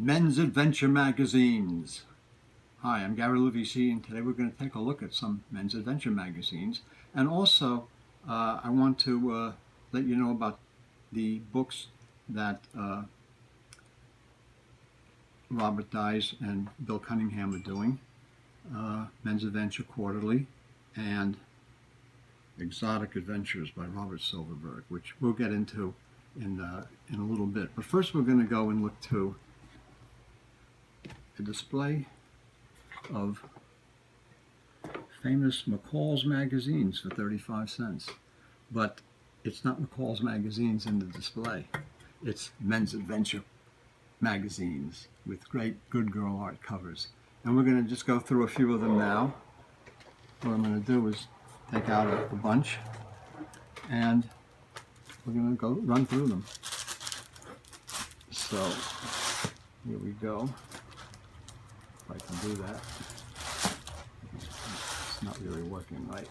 Men's Adventure magazines. Hi, I'm Gary Levisi, and today we're going to take a look at some men's adventure magazines. And also, I want to let you know about the books that Robert Dyes and Bill Cunningham are doing. Men's Adventure Quarterly and Exotic Adventures by Robert Silverberg, which we'll get into in a little bit. But first we're going to go and look to a display of famous McCall's magazines for 35 cents. But it's not McCall's magazines in the display. It's Men's Adventure magazines with great good girl art covers. And we're going to just go through a few of them now. What I'm going to do is take out a bunch and we're going to go run through them. So here we go. If I can do that. It's not really working right.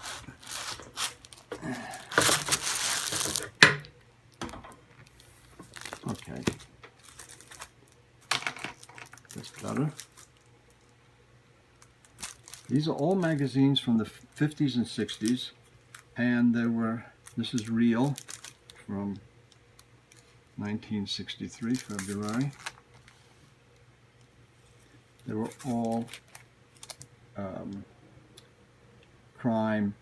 Okay. That's better. These are all magazines from the 50s and 60s, and this is Real from 1963, February. They were all crime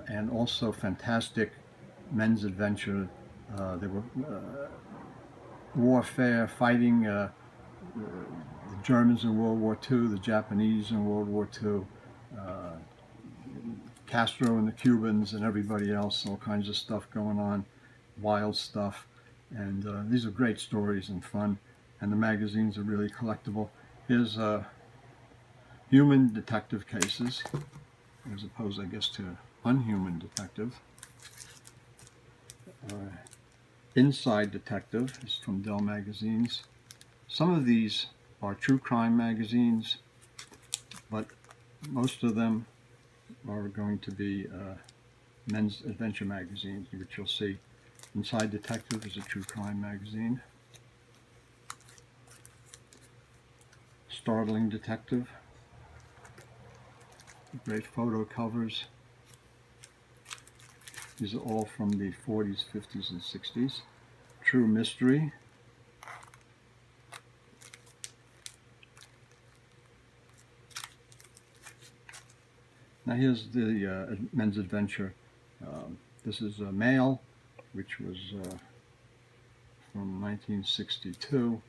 and also fantastic men's adventure. They were warfare, fighting the Germans in World War II, the Japanese in World War II, Castro and the Cubans and everybody else, all kinds of stuff going on, wild stuff. And these are great stories and fun, and the magazines are really collectible. Here's human detective cases, as opposed, I guess, to unhuman detective. Inside Detective is from Dell Magazines. Some of these are true crime magazines, but most of them are going to be men's adventure magazines, which you'll see. Inside Detective is a true crime magazine. Startling Detective. Great photo covers. These are all from the 40s, 50s, and 60s. True Mystery. Now here's the men's adventure. This is a Mail, which was from 1962.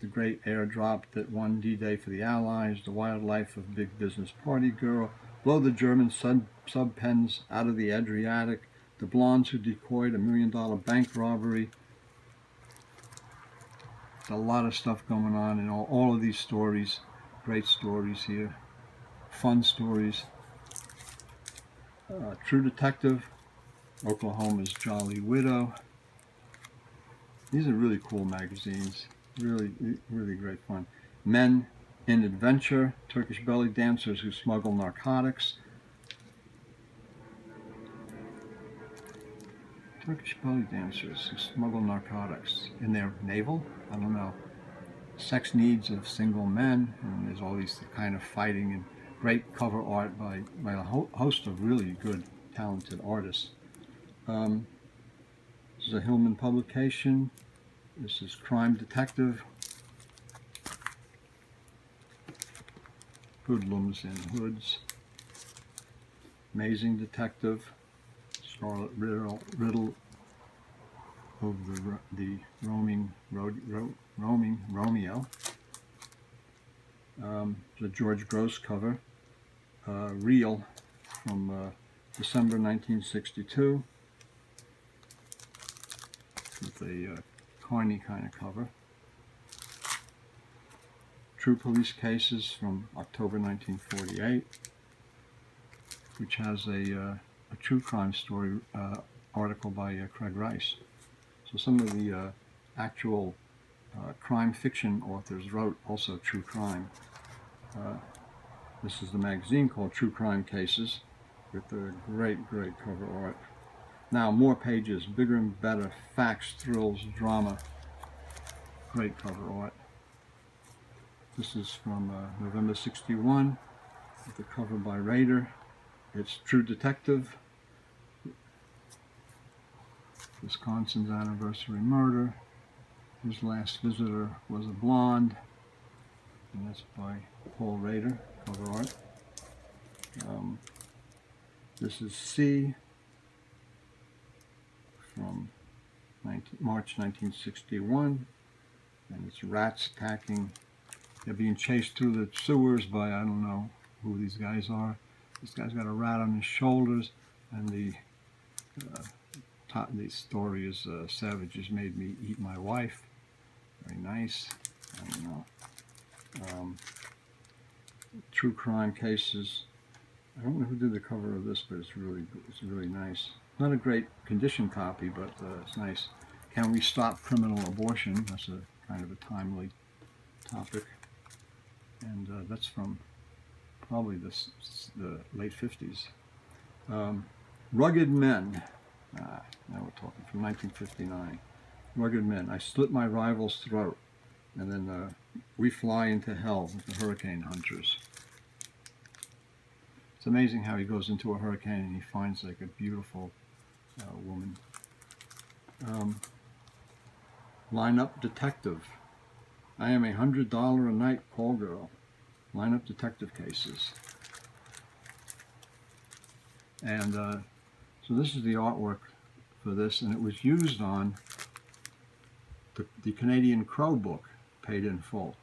The Great Airdrop that won D-Day for the Allies, The Wild Life of Big Business Party Girl, Blow the German Sub-Pens Out of the Adriatic, The Blondes Who Decoyed a $1 Million Bank Robbery. There's a lot of stuff going on in all of these stories. Great stories here. Fun stories. True Detective, Oklahoma's Jolly Widow. These are really cool magazines. Really, really great fun. Men in Adventure, Turkish belly dancers who smuggle narcotics. Turkish belly dancers who smuggle narcotics in their navel? I don't know. Sex needs of single men, and there's all these kind of fighting and great cover art by a host of really good, talented artists. This is a Hillman publication. This is Crime Detective. Hoodlums in Hoods. Amazing Detective. Scarlet Riddle of the Roaming Romeo. The George Gross cover. Real from December 1962 with a carny kind of cover. True Police Cases from October 1948, which has a true crime story article by Craig Rice. So some of the actual crime fiction authors wrote also true crime. This is the magazine called True Crime Cases with a great, great cover art. Now more pages, bigger and better, facts, thrills, drama. Great cover art. This is from November '61, with the cover by Rader. It's True Detective, Wisconsin's Anniversary Murder. His last visitor was a blonde, and that's by Paul Rader, cover art. This is C from March 1961, and it's rats attacking. They're being chased through the sewers by, I don't know who these guys are. This guy's got a rat on his shoulders, and the story is Savages Made Me Eat My Wife. Very nice. I don't know. True crime cases. I don't know who did the cover of this, but it's really nice. Not a great condition copy, but it's nice. Can we stop criminal abortion? That's a kind of a timely topic, and that's from probably the late 50s. Rugged Men. Now we're talking, from 1959. Rugged Men. I slit my rival's throat, and then we fly into hell with the hurricane hunters. It's amazing how he goes into a hurricane and he finds like a beautiful woman. Line-up detective. I am $100 a night call girl. Line-up detective cases. And so this is the artwork for this, and it was used on the Canadian Crow book, Paid in Full.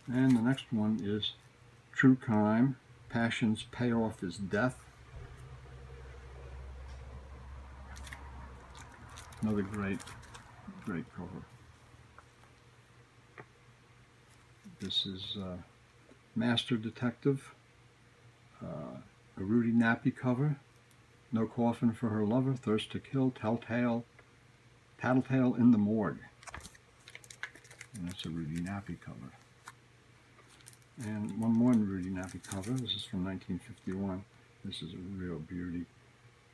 And the next one is True Crime, Passion's Payoff is Death. Another great cover. This is Master Detective, a Rudy Nappy cover. No coffin for her lover, thirst to kill, tattletale in the morgue. And that's a Rudy Nappy cover. And one more Rudy Nappy cover. This is from 1951. This is a real beauty.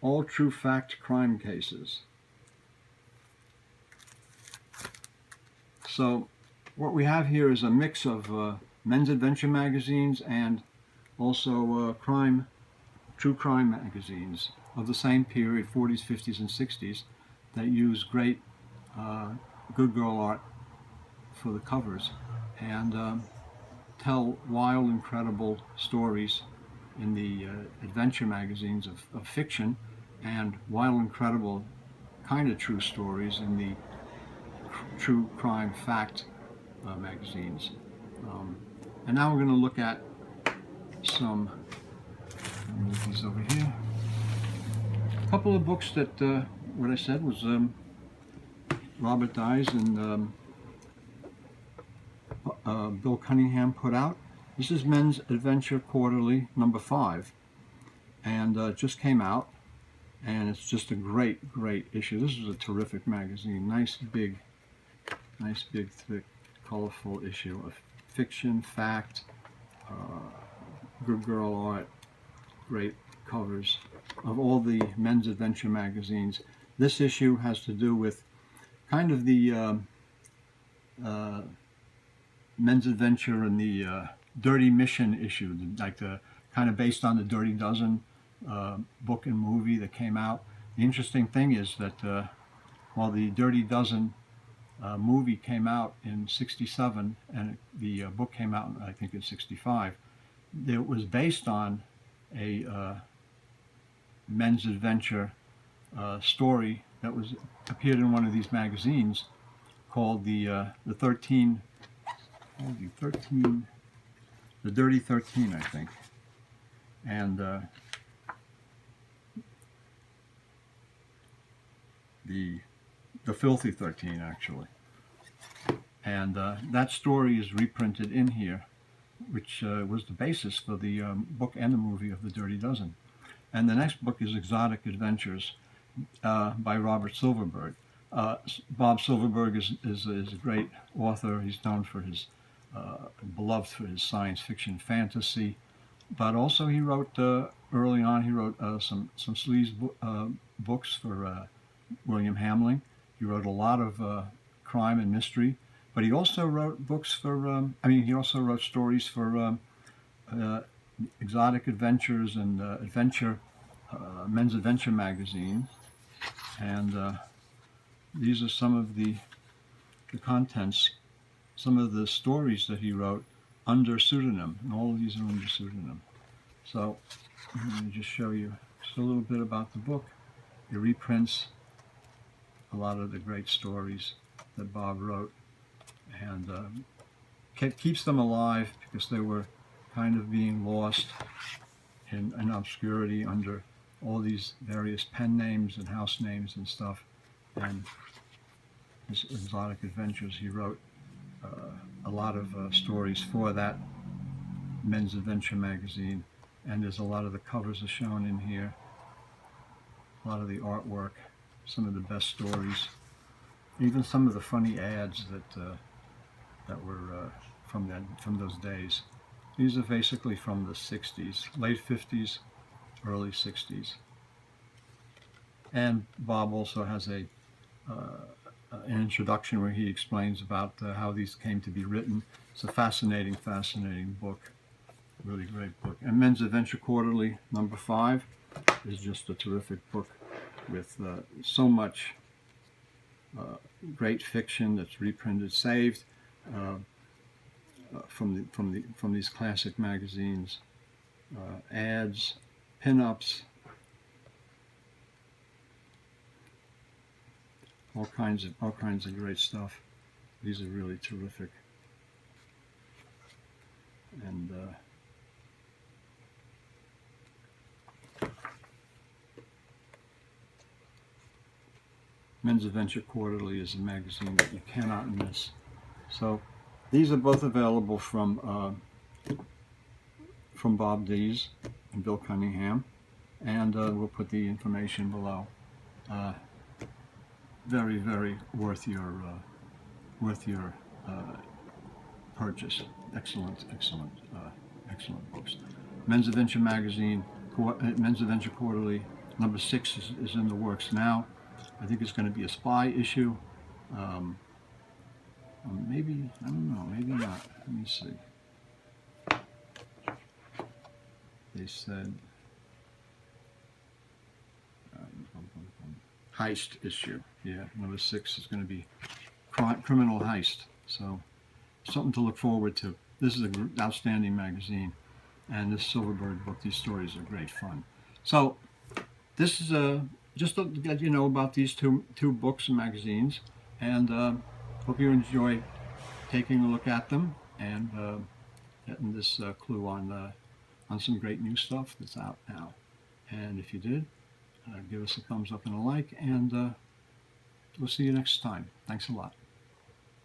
All True Fact Crime Cases. So what we have here is a mix of men's adventure magazines and also true crime magazines of the same period, 40s, 50s, and 60s, that use great good girl art for the covers and tell wild, incredible stories in the adventure magazines of fiction, and wild, incredible kind of true stories in the true crime fact magazines. And now we're going to look at some, let me move these over here, a couple of books that, what I said was Robert Dyes and Bill Cunningham put out. This is Men's Adventure Quarterly, number 5, and it just came out, and it's just a great issue. This is a terrific magazine. Nice big, thick, colorful issue of fiction, fact, good girl art, great covers of all the men's adventure magazines. This issue has to do with kind of the men's adventure and the Dirty Mission issue, like the kind of based on the Dirty Dozen book and movie that came out. The interesting thing is that while the Dirty Dozen movie came out in '67 and the book came out, I think, in '65, it was based on a men's adventure story that was appeared in one of these magazines called the Dirty 13, I think, and the Filthy 13, actually. And that story is reprinted in here, which was the basis for the book and the movie of the Dirty Dozen. And the next book is Exotic Adventures by Robert Silverberg. Bob Silverberg is a great author. He's known for his beloved for his science fiction fantasy, but also he wrote early on. He wrote some sleaze books for William Hamling. He wrote a lot of crime and mystery. But he also wrote books for, he also wrote stories for Exotic Adventures and Men's Adventure magazine. And these are some of the contents, some of the stories that he wrote under pseudonym. And all of these are under pseudonym. So let me just show you just a little bit about the book. It reprints a lot of the great stories that Bob wrote, and keeps them alive because they were kind of being lost in obscurity under all these various pen names and house names and stuff. And his Exotic Adventures, he wrote a lot of stories for that Men's Adventure magazine, and there's a lot of the covers are shown in here, a lot of the artwork, some of the best stories, even some of the funny ads that were from those days. These are basically from the 60s, late 50s, early 60s. And Bob also has an introduction where he explains about how these came to be written. It's a fascinating book, really great book. And Men's Adventure Quarterly, number 5, is just a terrific book with so much great fiction that's reprinted, saved from these classic magazines, ads, pin-ups, all kinds of great stuff. These are really terrific. And Men's Adventure Quarterly is a magazine that you cannot miss. So these are both available from Bob Dees and Bill Cunningham, and we'll put the information below. Very, very worth your purchase. Excellent books. Men's Adventure magazine, Men's Adventure Quarterly, number 6 is in the works now. I think it's going to be a spy issue. Maybe, I don't know, maybe not. Let me see. They said heist issue. Yeah, number 6 is going to be criminal heist. So something to look forward to. This is an outstanding magazine, and this Silverberg book, these stories are great fun. So this is just to let you know about these two books and magazines, and hope you enjoy taking a look at them and getting this clue on some great new stuff that's out now. And if you did, give us a thumbs up and a like, and we'll see you next time. Thanks a lot.